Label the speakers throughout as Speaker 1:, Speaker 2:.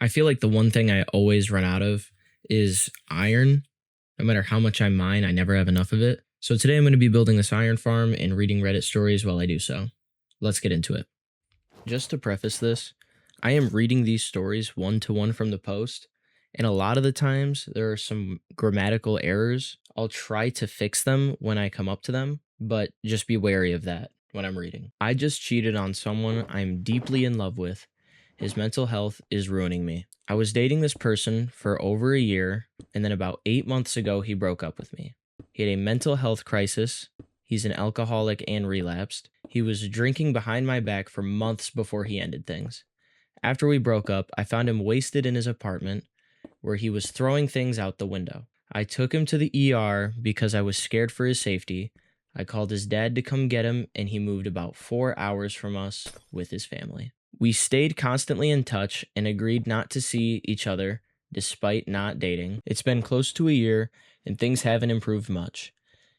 Speaker 1: I feel like the one thing I always run out of is iron. No matter how much I mine, I never have enough of it. So today I'm going to be building this iron farm and reading Reddit stories while I do so. Let's get into it. Just to preface this, I am reading these stories one to one from the post, and a lot of the times there are some grammatical errors. I'll try to fix them when I come up to them, but just be wary of that when I'm reading. I just cheated on someone I'm deeply in love with. His mental health is ruining me. I was dating this person for over a year, and then about 8 months ago, he broke up with me. He had a mental health crisis. He's an alcoholic and relapsed. He was drinking behind my back for months before he ended things. After we broke up, I found him wasted in his apartment where he was throwing things out the window. I took him to the ER because I was scared for his safety. I called his dad to come get him, and he moved about 4 hours from us with his family. We stayed constantly in touch and agreed not to see each other despite not dating. It's been close to a year, and things haven't improved much.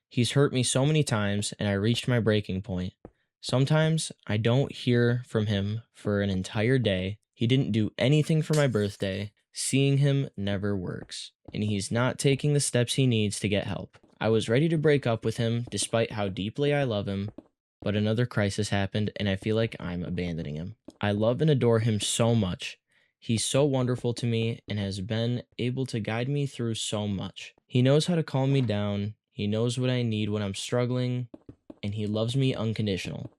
Speaker 1: He's hurt me so many times, and I reached my breaking point. Sometimes I don't hear from him for an entire day. He didn't do anything for my birthday. Seeing him never works, and he's not taking the steps he needs to get help. I was ready to break up with him despite how deeply I love him, but another crisis happened, and I feel like I'm abandoning him. I love and adore him so much. He's so wonderful to me and has been able to guide me through so much. He knows how to calm me down. He knows what I need when I'm struggling, and he loves me unconditional.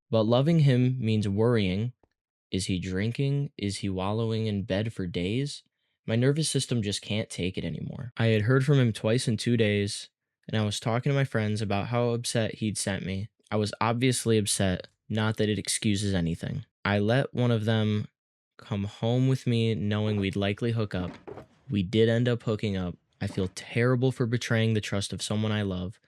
Speaker 1: But loving him means worrying. Is he drinking? Is he wallowing in bed for days? My nervous system just can't take it anymore. I had heard from him twice in 2 days, and I was talking to my friends about how upset he'd sent me. I was obviously upset, not that it excuses anything. I let one of them come home with me knowing we'd likely hook up. We did end up hooking up. I feel terrible for betraying the trust of someone I love,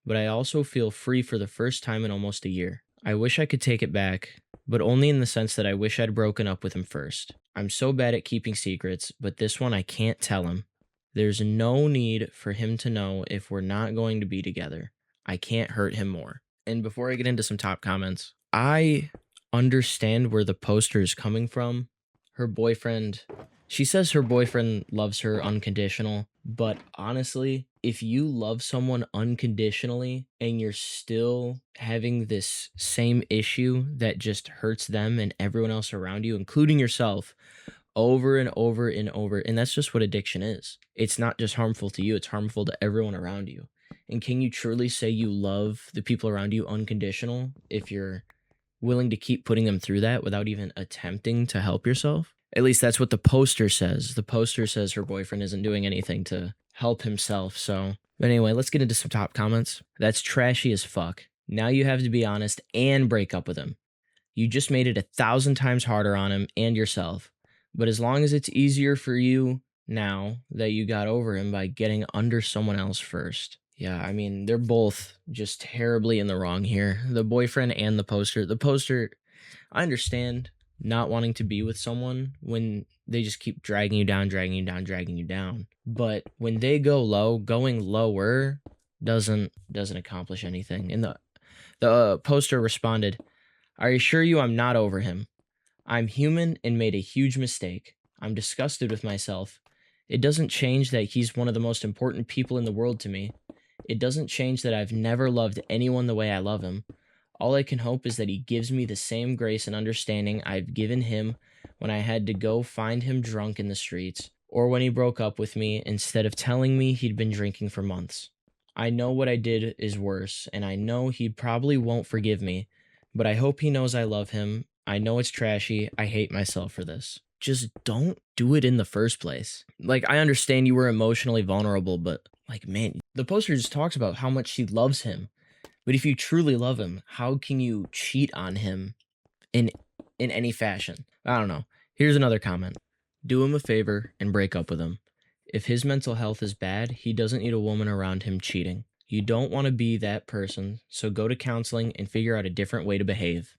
Speaker 1: but I also feel free for the first time in almost a year. I wish I could take it back, but only in the sense that I wish I'd broken up with him first. I'm so bad at keeping secrets, but this one I can't tell him. There's no need for him to know if we're not going to be together. I can't hurt him more. And before I get into some top comments, I understand where the poster is coming from. Her boyfriend, she says her boyfriend loves her unconditional, but honestly, if you love someone unconditionally and you're still having this same issue that just hurts them and everyone else around you, including yourself, over and over and over, and that's just what addiction is. It's not just harmful to you, it's harmful to everyone around you. And can you truly say you love the people around you unconditional if you're willing to keep putting them through that without even attempting to help yourself? At least that's what the poster says. The poster says her boyfriend isn't doing anything to help himself. So, but anyway, let's get into some top comments. That's trashy as fuck. Now you have to be honest and break up with him. You just made it 1,000 times harder on him and yourself. But as long as it's easier for you now that you got over him by getting under someone else first. Yeah, I mean, they're both just terribly in the wrong here. The boyfriend and the poster. The poster, I understand not wanting to be with someone when they just keep dragging you down, dragging you down, dragging you down. But when they go low, going lower doesn't accomplish anything. And the poster responded, I assure you I'm not over him. I'm human and made a huge mistake. I'm disgusted with myself. It doesn't change that he's one of the most important people in the world to me. It doesn't change that I've never loved anyone the way I love him. All I can hope is that he gives me the same grace and understanding I've given him when I had to go find him drunk in the streets, or when he broke up with me instead of telling me he'd been drinking for months. I know what I did is worse, and I know he probably won't forgive me, but I hope he knows I love him. I know it's trashy. I hate myself for this. Just don't do it in the first place. Like, I understand you were emotionally vulnerable, but like, man, the poster just talks about how much she loves him. But if you truly love him, how can you cheat on him in any fashion? I don't know. Here's another comment. Do him a favor and break up with him. If his mental health is bad, he doesn't need a woman around him cheating. You don't want to be that person, so go to counseling and figure out a different way to behave.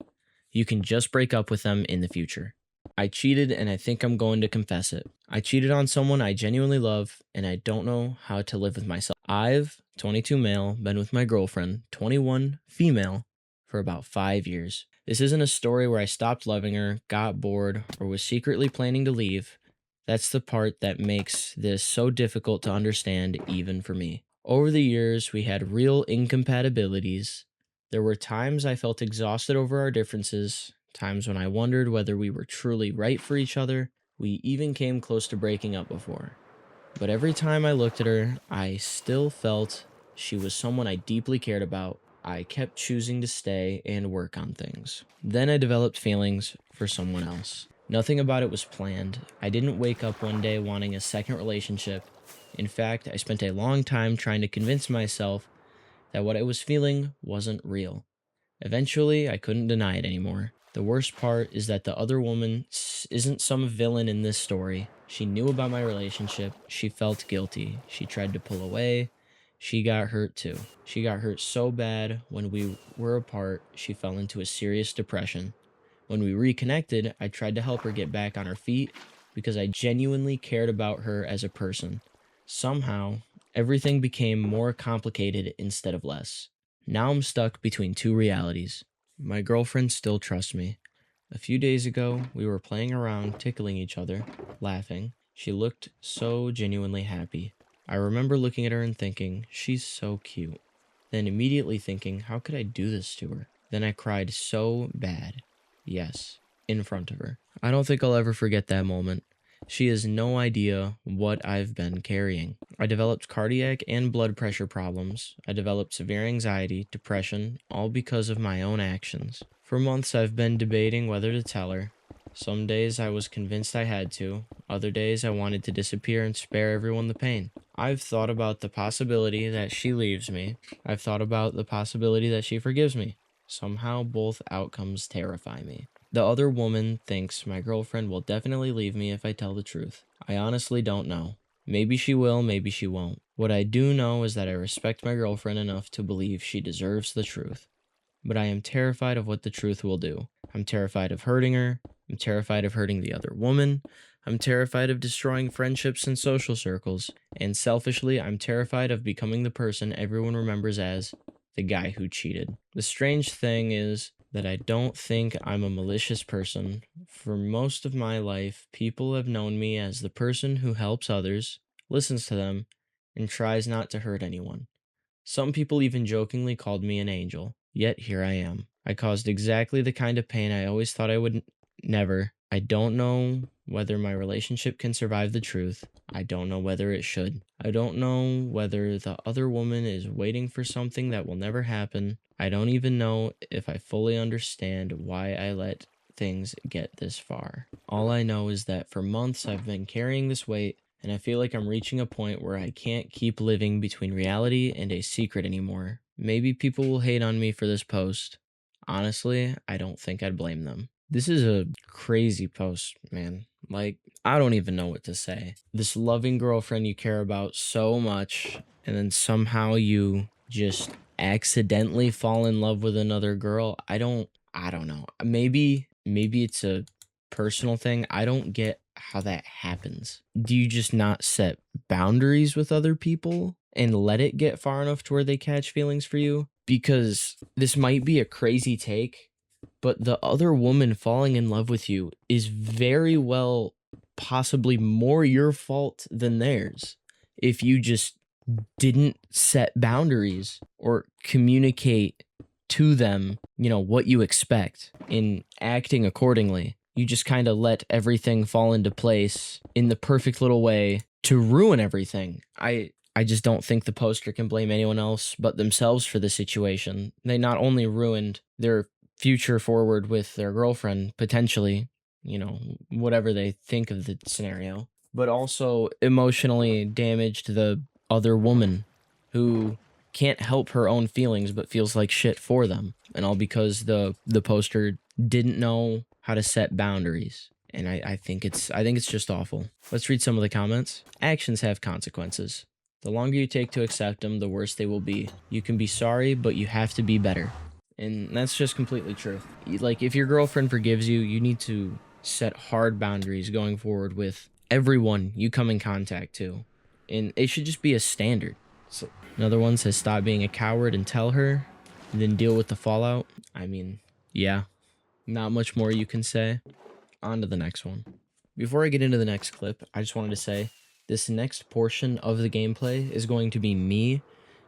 Speaker 1: You can just break up with them in the future. I cheated and I think I'm going to confess it. I cheated on someone I genuinely love and I don't know how to live with myself. I've, 22 male, been with my girlfriend, 21 female, for about 5 years. This isn't a story where I stopped loving her, got bored, or was secretly planning to leave. That's the part that makes this so difficult to understand, even for me. Over the years, we had real incompatibilities. There were times I felt exhausted over our differences, times when I wondered whether we were truly right for each other. We even came close to breaking up before. But every time I looked at her, I still felt she was someone I deeply cared about. I kept choosing to stay and work on things. Then I developed feelings for someone else. Nothing about it was planned. I didn't wake up one day wanting a second relationship. In fact, I spent a long time trying to convince myself that what I was feeling wasn't real. Eventually, I couldn't deny it anymore. The worst part is that the other woman isn't some villain in this story. She knew about my relationship. She felt guilty. She tried to pull away. She got hurt too. She got hurt so bad when we were apart, she fell into a serious depression. When we reconnected, I tried to help her get back on her feet because I genuinely cared about her as a person. Somehow, everything became more complicated instead of less. Now I'm stuck between two realities. My girlfriend still trusts me. A few days ago, we were playing around, tickling each other, laughing. She looked so genuinely happy. I remember looking at her and thinking, she's so cute. Then immediately thinking, how could I do this to her? Then I cried so bad. Yes, in front of her. I don't think I'll ever forget that moment. She has no idea what I've been carrying. I developed cardiac and blood pressure problems. I developed severe anxiety, depression, all because of my own actions. For months, I've been debating whether to tell her. Some days I was convinced I had to. Other days I wanted to disappear and spare everyone the pain. I've thought about the possibility that she leaves me. I've thought about the possibility that she forgives me. Somehow both outcomes terrify me. The other woman thinks my girlfriend will definitely leave me if I tell the truth. I honestly don't know. Maybe she will, maybe she won't. What I do know is that I respect my girlfriend enough to believe she deserves the truth. But I am terrified of what the truth will do. I'm terrified of hurting her. I'm terrified of hurting the other woman. I'm terrified of destroying friendships and social circles. And selfishly, I'm terrified of becoming the person everyone remembers as the guy who cheated. The strange thing is that I don't think I'm a malicious person. For most of my life, people have known me as the person who helps others, listens to them, and tries not to hurt anyone. Some people even jokingly called me an angel. Yet here I am. I caused exactly the kind of pain I always thought I would never. I don't know whether my relationship can survive the truth. I don't know whether it should. I don't know whether the other woman is waiting for something that will never happen. I don't even know if I fully understand why I let things get this far. All I know is that for months I've been carrying this weight, and I feel like I'm reaching a point where I can't keep living between reality and a secret anymore. Maybe people will hate on me for this post. Honestly, I don't think I'd blame them. This is a crazy post, man. Like, I don't even know what to say. This loving girlfriend you care about so much, and then somehow you just accidentally fall in love with another girl. I don't know. Maybe it's a personal thing. I don't get how that happens. Do you just not set boundaries with other people and let it get far enough to where they catch feelings for you? Because this might be a crazy take, but the other woman falling in love with you is very well possibly more your fault than theirs if you just didn't set boundaries or communicate to them, what you expect in acting accordingly. You just kind of let everything fall into place in the perfect little way to ruin everything. I just don't think the poster can blame anyone else but themselves for the situation. They not only ruined their future forward with their girlfriend, potentially, whatever they think of the scenario, but also emotionally damaged the other woman who can't help her own feelings but feels like shit for them, and all because the poster didn't know how to set boundaries. And I think it's just awful. Let's read some of the comments. Actions have consequences. The longer you take to accept them, the worse they will be. You can be sorry, but you have to be better. And that's just completely true. Like, if your girlfriend forgives you, you need to set hard boundaries going forward with everyone you come in contact to. And it should just be a standard. So, another one says, stop being a coward and tell her, and then deal with the fallout. I mean, yeah, not much more you can say. On to the next one. Before I get into the next clip, I just wanted to say this next portion of the gameplay is going to be me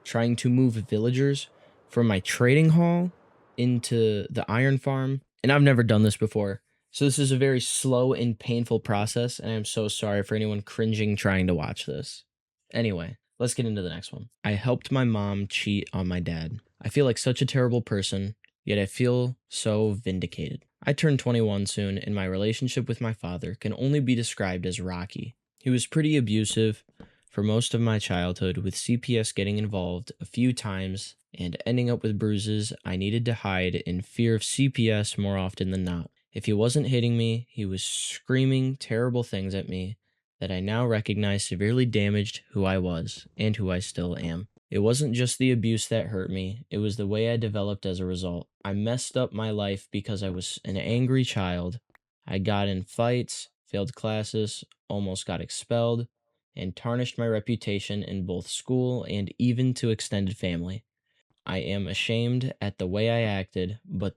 Speaker 1: trying to move villagers from my trading hall into the iron farm. And I've never done this before. So this is a very slow and painful process, and I'm so sorry for anyone cringing trying to watch this. Anyway, let's get into the next one. I helped my mom cheat on my dad. I feel like such a terrible person, yet I feel so vindicated. I turned 21 soon, and my relationship with my father can only be described as rocky. He was pretty abusive for most of my childhood, with CPS getting involved a few times and ending up with bruises I needed to hide in fear of CPS more often than not. If he wasn't hitting me, he was screaming terrible things at me that I now recognize severely damaged who I was and who I still am. It wasn't just the abuse that hurt me, it was the way I developed as a result. I messed up my life because I was an angry child. I got in fights, failed classes, almost got expelled, and tarnished my reputation in both school and even to extended family. I am ashamed at the way I acted, but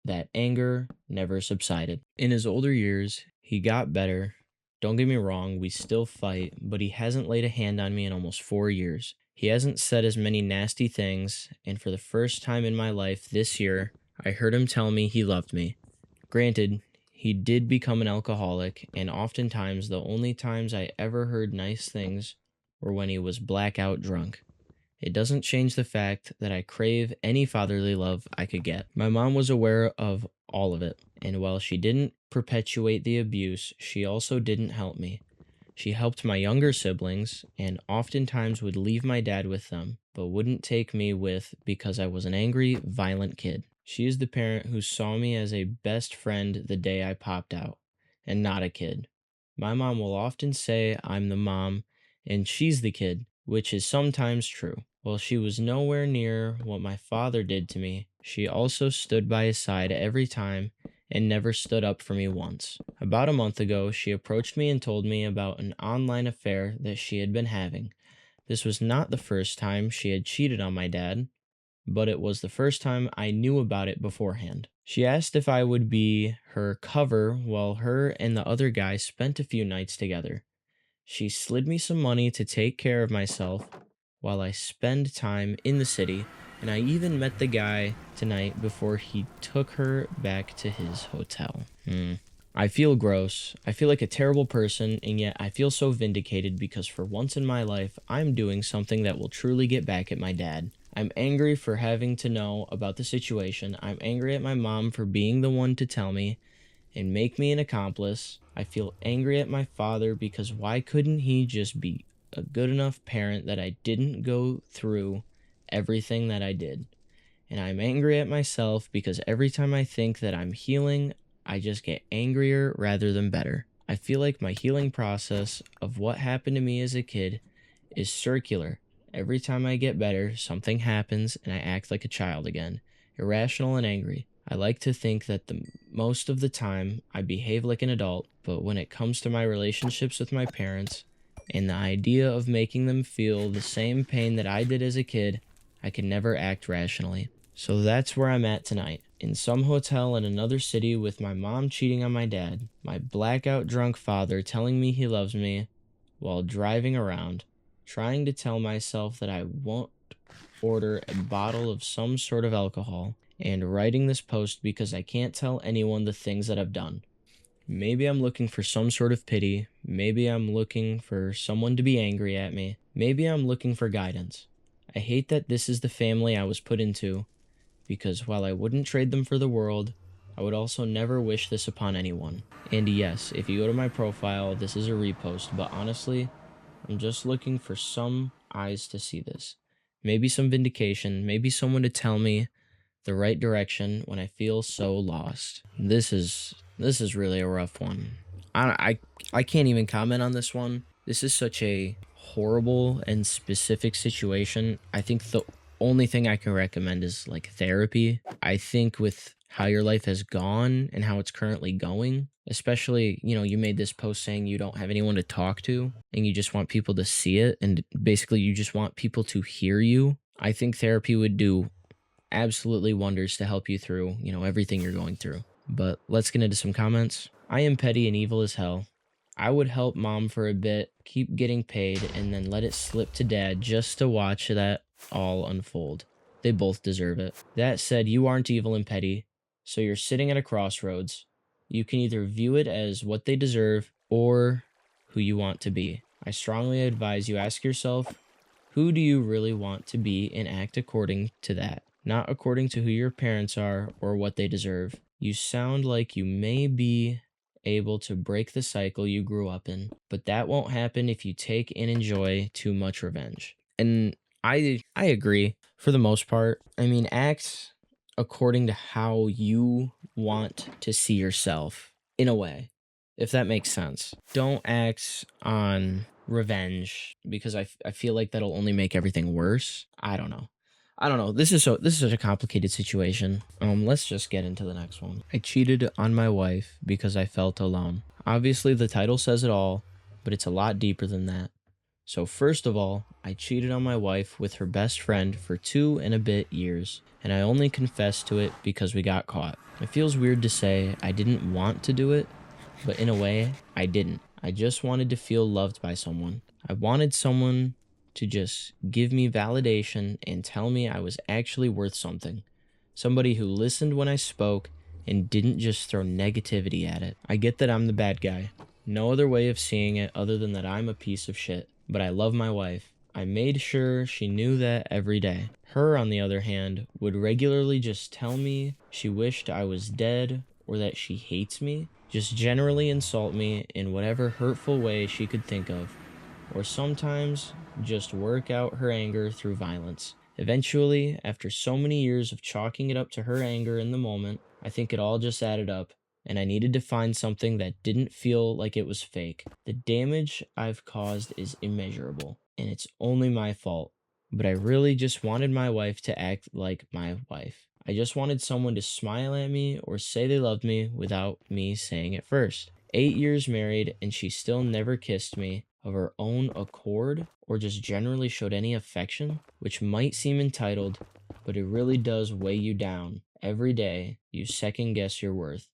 Speaker 1: that anger never subsided. In his older years, he got better. Don't get me wrong, we still fight, but he hasn't laid a hand on me in almost 4 years. He hasn't said as many nasty things, and for the first time in my life this year, I heard him tell me he loved me. Granted, he did become an alcoholic, and oftentimes the only times I ever heard nice things were when he was blackout drunk. It doesn't change the fact that I crave any fatherly love I could get. My mom was aware of all of it, and while she didn't perpetuate the abuse, she also didn't help me. She helped my younger siblings and oftentimes would leave my dad with them, but wouldn't take me with because I was an angry, violent kid. She is the parent who saw me as a best friend the day I popped out, and not a kid. My mom will often say I'm the mom and she's the kid, which is sometimes true. While she was nowhere near what my father did to me, she also stood by his side every time and never stood up for me once. About a month ago, she approached me and told me about an online affair that she had been having. This was not the first time she had cheated on my dad, but it was the first time I knew about it beforehand. She asked if I would be her cover while her and the other guy spent a few nights together. She slid me some money to take care of myself while I spend time in the city, and I even met the guy tonight before he took her back to his hotel. I feel gross. I feel like a terrible person, and yet I feel so vindicated because for once in my life, I'm doing something that will truly get back at my dad. I'm angry for having to know about the situation. I'm angry at my mom for being the one to tell me and make me an accomplice. I feel angry at my father because why couldn't he just be a good enough parent that I didn't go through everything that I did? And I'm angry at myself because every time I think that I'm healing, I just get angrier rather than better. I feel like my healing process of what happened to me as a kid is circular. Every time I get better, something happens and I act like a child again, irrational and angry. I like to think that the most of the time I behave like an adult, but when it comes to my relationships with my parents and the idea of making them feel the same pain that I did as a kid, I can never act rationally. So that's where I'm at tonight, in some hotel in another city with my mom cheating on my dad, my blackout drunk father telling me he loves me while driving around, trying to tell myself that I won't order a bottle of some sort of alcohol, and writing this post because I can't tell anyone the things that I've done. Maybe I'm looking for some sort of pity. Maybe I'm looking for someone to be angry at me. Maybe I'm looking for guidance. I hate that this is the family I was put into, because while I wouldn't trade them for the world, I would also never wish this upon anyone. And yes, if you go to my profile, this is a repost, but honestly, I'm just looking for some eyes to see this. Maybe some vindication, maybe someone to tell me the right direction when I feel so lost. This is really a rough one. I can't even comment on this one. This is such a horrible and specific situation. I think the only thing I can recommend is like therapy. I think with how your life has gone and how it's currently going, especially, you made this post saying you don't have anyone to talk to and you just want people to see it and basically you just want people to hear you. I think therapy would do absolutely wonders to help you through, everything you're going through. But let's get into some comments. I am petty and evil as hell. I would help mom for a bit, keep getting paid, and then let it slip to dad just to watch that all unfold. They both deserve it. That said, you aren't evil and petty, so you're sitting at a crossroads. You can either view it as what they deserve or who you want to be. I strongly advise you ask yourself, who do you really want to be, and act according to that, not according to who your parents are or what they deserve. You sound like you may be able to break the cycle you grew up in, but that won't happen if you take and enjoy too much revenge. And I agree for the most part. I mean, act according to how you want to see yourself in a way, if that makes sense. Don't act on revenge because I feel like that'll only make everything worse. I don't know. This is such a complicated situation. Let's just get into the next one. I cheated on my wife because I felt alone. Obviously the title says it all, but it's a lot deeper than that. So first of all, I cheated on my wife with her best friend for 2 and a bit years, and I only confessed to it because we got caught. It feels weird to say I didn't want to do it, but in a way, I didn't. I just wanted to feel loved by someone. I wanted someone to just give me validation and tell me I was actually worth something. Somebody who listened when I spoke and didn't just throw negativity at it. I get that I'm the bad guy. No other way of seeing it other than that I'm a piece of shit. But I love my wife. I made sure she knew that every day. Her, on the other hand, would regularly just tell me she wished I was dead or that she hates me. Just generally insult me in whatever hurtful way she could think of. Or sometimes just work out her anger through violence. Eventually, after so many years of chalking it up to her anger in the moment, I think it all just added up, and I needed to find something that didn't feel like it was fake. The damage I've caused is immeasurable, and it's only my fault. But I really just wanted my wife to act like my wife. I just wanted someone to smile at me or say they loved me without me saying it first. 8 years married, and she still never kissed me of her own accord or just generally showed any affection, which might seem entitled, but it really does weigh you down. Every day, you second guess your worth.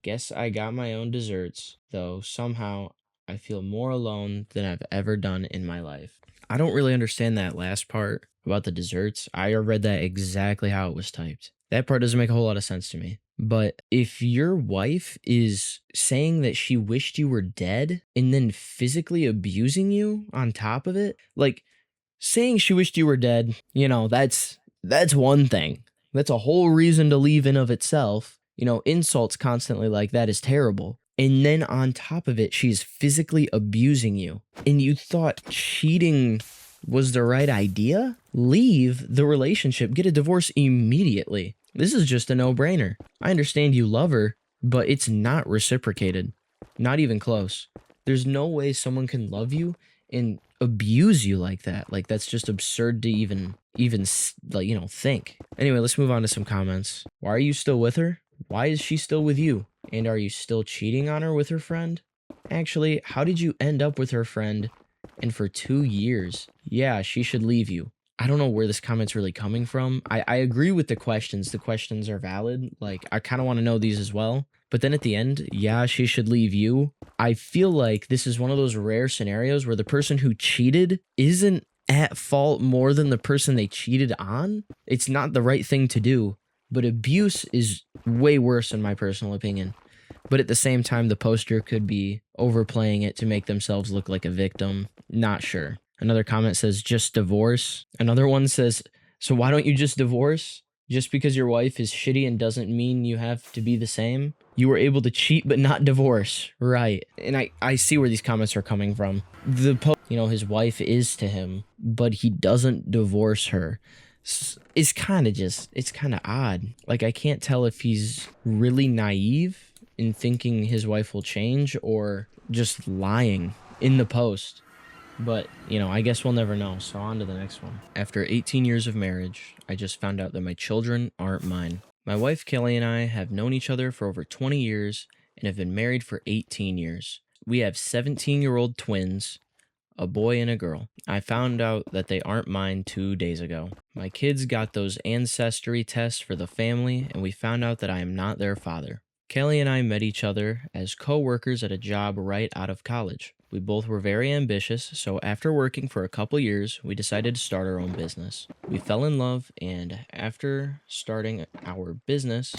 Speaker 1: Guess I got my own desserts, though somehow I feel more alone than I've ever done in my life. I don't really understand that last part about the desserts. I read that exactly how it was typed. That part doesn't make a whole lot of sense to me. But if your wife is saying that she wished you were dead and then physically abusing you on top of it, like saying she wished you were dead, that's one thing. That's a whole reason to leave in of itself. Insults constantly like that is terrible. And then on top of it, she's physically abusing you. And you thought cheating was the right idea? Leave the relationship, get a divorce immediately. This is just a no-brainer. I understand you love her, but it's not reciprocated. Not even close. There's no way someone can love you and abuse you like that. Like, that's just absurd to even think. Anyway, let's move on to some comments. Why are you still with her? Why is she still with you? And are you still cheating on her with her friend? Actually, how did you end up with her friend and for 2 years? Yeah, she should leave you. I don't know where this comment's really coming from. I agree with the questions. The questions are valid. Like, I kind of want to know these as well. But then at the end, yeah, she should leave you. I feel like this is one of those rare scenarios where the person who cheated isn't at fault more than the person they cheated on. It's not the right thing to do. But abuse is way worse in my personal opinion. But at the same time, the poster could be overplaying it to make themselves look like a victim. Not sure. Another comment says, just divorce. Another one says, so why don't you just divorce? Just because your wife is shitty and doesn't mean you have to be the same? You were able to cheat but not divorce. Right. And I see where these comments are coming from. His wife is to him, but he doesn't divorce her. It's kind of odd. Like, I can't tell if he's really naive in thinking his wife will change or just lying in the post. But, I guess we'll never know. So on to the next one. After 18 years of marriage, I just found out that my children aren't mine. My wife Kelly and I have known each other for over 20 years and have been married for 18 years. We have 17-year-old twins, a boy and a girl. I found out that they aren't mine 2 days ago. My kids got those ancestry tests for the family, and we found out that I am not their father. Kelly and I met each other as co-workers at a job right out of college. We both were very ambitious, so after working for a couple years, we decided to start our own business. We fell in love, and after starting our business,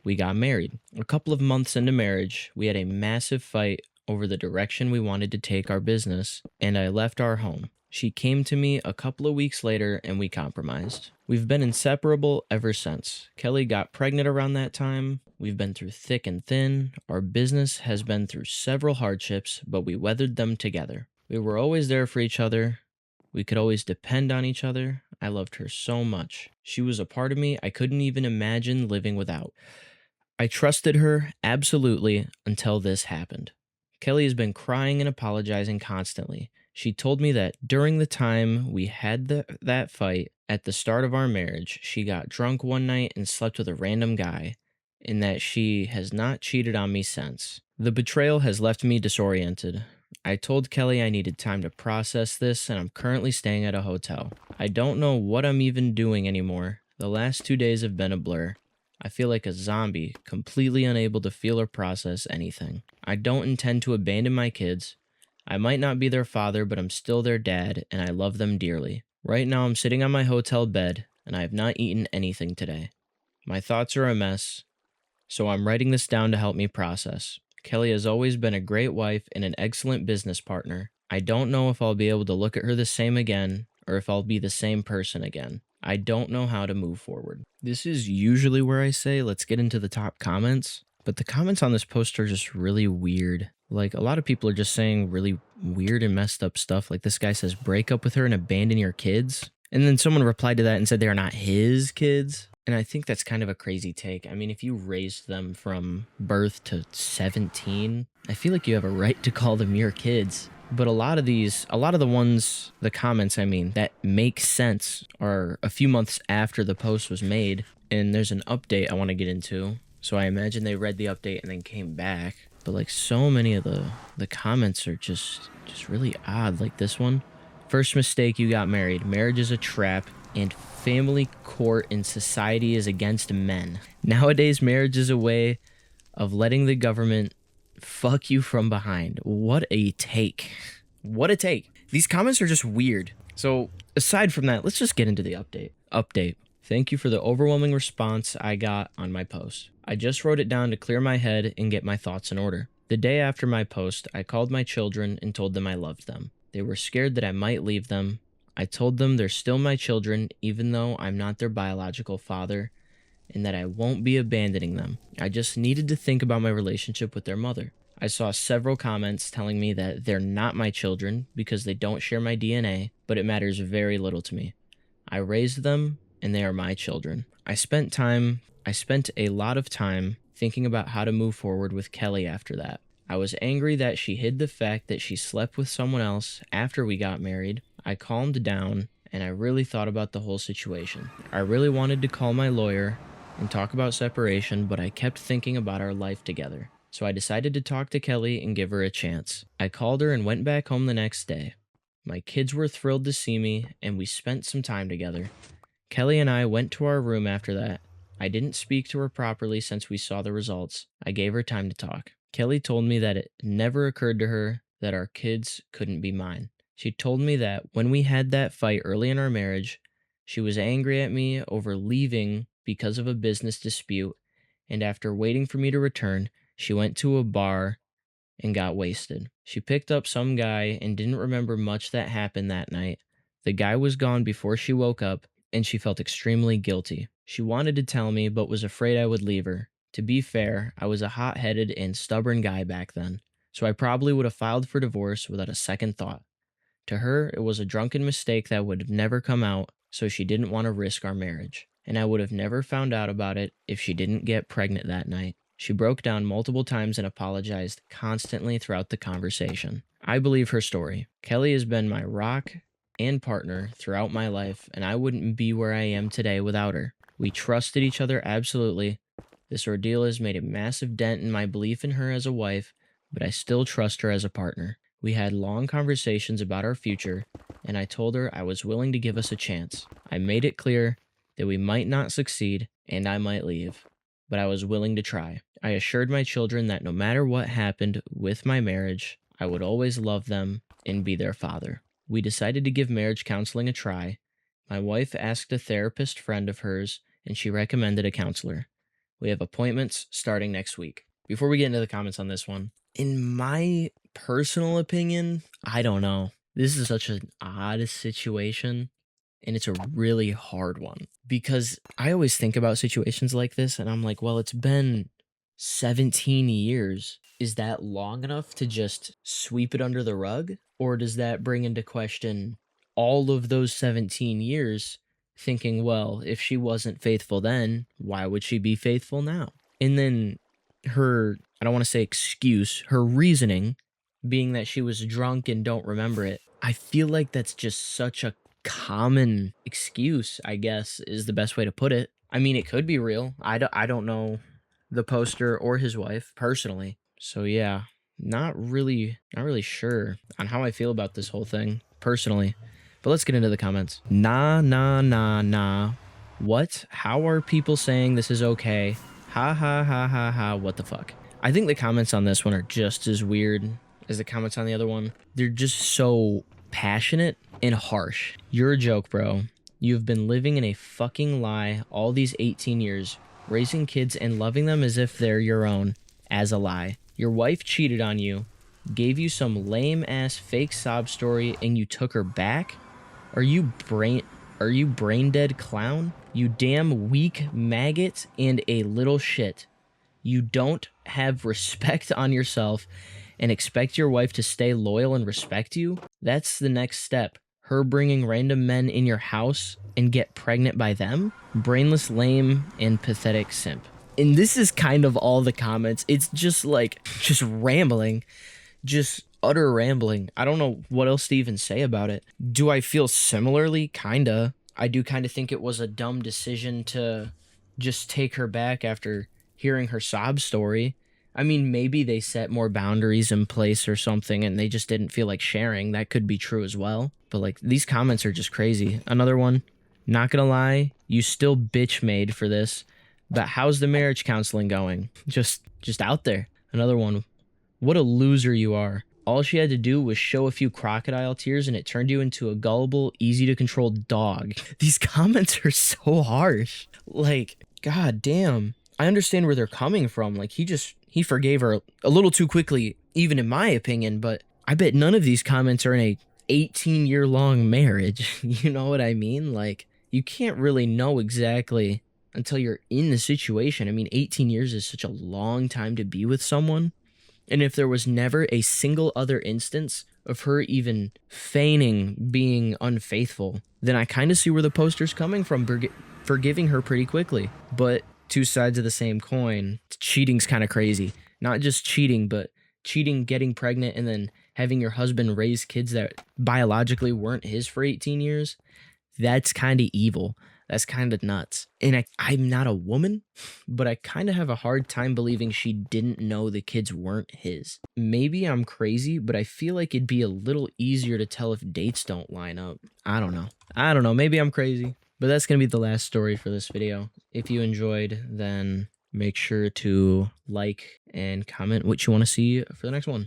Speaker 1: we got married. A couple of months into marriage, we had a massive fight over the direction we wanted to take our business, and I left our home. She came to me a couple of weeks later and we compromised. We've been inseparable ever since. Kelly got pregnant around that time. We've been through thick and thin. Our business has been through several hardships, but we weathered them together. We were always there for each other. We could always depend on each other. I loved her so much. She was a part of me I couldn't even imagine living without. I trusted her absolutely until this happened. Kelly has been crying and apologizing constantly. She told me that during the time we had that fight at the start of our marriage, she got drunk one night and slept with a random guy, and that she has not cheated on me since. The betrayal has left me disoriented. I told Kelly I needed time to process this, and I'm currently staying at a hotel. I don't know what I'm even doing anymore. The last 2 days have been a blur. I feel like a zombie, completely unable to feel or process anything. I don't intend to abandon my kids. I might not be their father, but I'm still their dad, and I love them dearly. Right now, I'm sitting on my hotel bed, and I have not eaten anything today. My thoughts are a mess, so I'm writing this down to help me process. Kelly has always been a great wife and an excellent business partner. I don't know if I'll be able to look at her the same again, or if I'll be the same person again. I don't know how to move forward. This is usually where I say, let's get into the top comments. But the comments on this post are just really weird. Like, a lot of people are just saying really weird and messed up stuff. Like, this guy says, break up with her and abandon your kids. And then someone replied to that and said they are not his kids. And I think that's kind of a crazy take. I mean, if you raised them from birth to 17, I feel like you have a right to call them your kids. But a lot of the comments, I mean, that make sense are a few months after the post was made. And there's an update I want to get into. So I imagine they read the update and then came back. But like, so many of the comments are just really odd. Like this one. First mistake, you got married. Marriage is a trap, and family court and society is against men. Nowadays, marriage is a way of letting the government fuck you from behind. What a take. What a take. These comments are just weird. So aside from that, let's just get into the update. Update. Thank you for the overwhelming response I got on my post. I just wrote it down to clear my head and get my thoughts in order. The day after my post, I called my children and told them I loved them. They were scared that I might leave them. I told them they're still my children, even though I'm not their biological father, and that I won't be abandoning them. I just needed to think about my relationship with their mother. I saw several comments telling me that they're not my children because they don't share my DNA, but it matters very little to me. I raised them, and they are my children. I spent a lot of time thinking about how to move forward with Kelly after that. I was angry that she hid the fact that she slept with someone else after we got married. I calmed down, and I really thought about the whole situation. I really wanted to call my lawyer and talk about separation, but I kept thinking about our life together. So I decided to talk to Kelly and give her a chance. I called her and went back home the next day. My kids were thrilled to see me, and we spent some time together. Kelly and I went to our room after that. I didn't speak to her properly since we saw the results. I gave her time to talk. Kelly told me that it never occurred to her that our kids couldn't be mine. She told me that when we had that fight early in our marriage, she was angry at me over leaving because of a business dispute, and after waiting for me to return, she went to a bar and got wasted. She picked up some guy and didn't remember much that happened that night. The guy was gone before she woke up, and she felt extremely guilty. She wanted to tell me, but was afraid I would leave her. To be fair, I was a hot-headed and stubborn guy back then, so I probably would have filed for divorce without a second thought. To her, it was a drunken mistake that would never come out, so she didn't want to risk our marriage. And I would have never found out about it if she didn't get pregnant that night. She broke down multiple times and apologized constantly throughout the conversation. I believe her story. Kelly has been my rock and partner throughout my life, and I wouldn't be where I am today without her. We trusted each other absolutely. This ordeal has made a massive dent in my belief in her as a wife, but I still trust her as a partner. We had long conversations about our future, and I told her I was willing to give us a chance. I made it clear that we might not succeed and I might leave, but I was willing to try. I assured my children that no matter what happened with my marriage, I would always love them and be their father. We decided to give marriage counseling a try. My wife asked a therapist friend of hers, and she recommended a counselor. We have appointments starting next week. Before we get into the comments on this one, in my personal opinion, I don't know. This is such an odd situation, and it's a really hard one because I always think about situations like this and I'm like, well, it's been 17 years. Is that long enough to just sweep it under the rug? Or does that bring into question all of those 17 years, thinking, well, if she wasn't faithful then, why would she be faithful now? And then her, I don't want to say excuse, her reasoning being that she was drunk and don't remember it. I feel like that's just such a common excuse, I guess, is the best way to put it. I mean, it could be real. I don't know the poster or his wife personally. So yeah, not really sure on how I feel about this whole thing personally. But let's get into the comments. Nah. What? How are people saying this is okay? Ha. What the fuck? I think the comments on this one are just as weird as the comments on the other one. They're just so passionate and harsh. You're a joke, bro. You've been living in a fucking lie all these 18 years, raising kids and loving them as if they're your own, as a lie. Your wife cheated on you, gave you some lame ass fake sob story, and you took her back? Are you brain dead clown? You damn weak maggot and a little shit. You don't have respect on yourself and expect your wife to stay loyal and respect you? That's the next step. Her bringing random men in your house and get pregnant by them? Brainless, lame, and pathetic simp. And this is kind of all the comments. It's just rambling. Just utter rambling. I don't know what else to even say about it. Do I feel similarly? Kinda. I do kind of think it was a dumb decision to just take her back after hearing her sob story. I mean, maybe they set more boundaries in place or something and they just didn't feel like sharing. That could be true as well. But like, these comments are just crazy. Another one, not gonna lie, you still bitch made for this, but how's the marriage counseling going? Just out there. Another one, what a loser you are. All she had to do was show a few crocodile tears and it turned you into a gullible, easy to control dog. These comments are so harsh. Like, god damn. I understand where they're coming from. Like, he forgave her a little too quickly, even in my opinion, but I bet none of these comments are in a 18-year-long marriage. You know what I mean? Like, you can't really know exactly until you're in the situation. I mean, 18 years is such a long time to be with someone. And if there was never a single other instance of her even feigning being unfaithful, then I kind of see where the poster's coming from, forgiving her pretty quickly. But two sides of the same coin. Cheating's kind of crazy. Not just cheating, but cheating, getting pregnant, and then having your husband raise kids that biologically weren't his for 18 years. That's kind of evil. That's kind of nuts. And I'm not a woman, but I kind of have a hard time believing she didn't know the kids weren't his. Maybe I'm crazy, but I feel like it'd be a little easier to tell if dates don't line up. I don't know. Maybe I'm crazy. But that's going to be the last story for this video. If you enjoyed, then make sure to like and comment what you want to see for the next one.